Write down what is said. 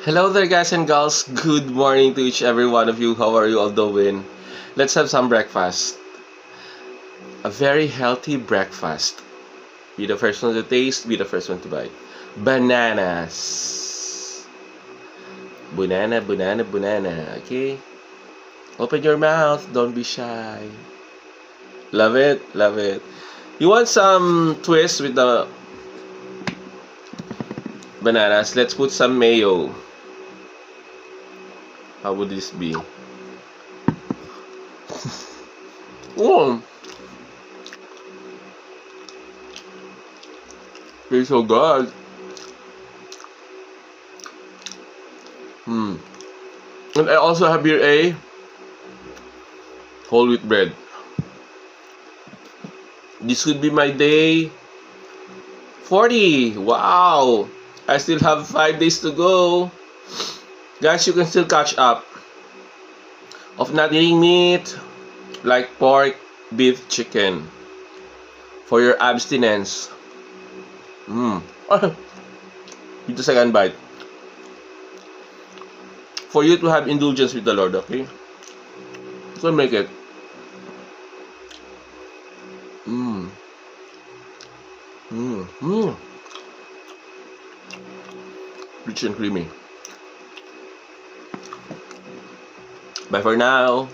Hello there, guys and girls. Good morning to each every one of you. How are you all doing? Let's have some breakfast. A very healthy breakfast. Be the first one to taste, be the first one to bite. Bananas. Banana, banana, banana. Okay? Open your mouth. Don't be shy. Love it, love it. You want some twist with the bananas? Let's put some mayo. How would this be? Oh, it's so good. Hmm. And I also have here a whole wheat bread. This would be my day 40. Wow. I still have 5 days to go. Guys, you can still catch up of not eating meat like pork, beef, chicken for your abstinence. Mm. With the second bite. For you to have indulgence with the Lord, okay? You can make it. Mm. Mm. Mm. Rich and creamy. Bye for now.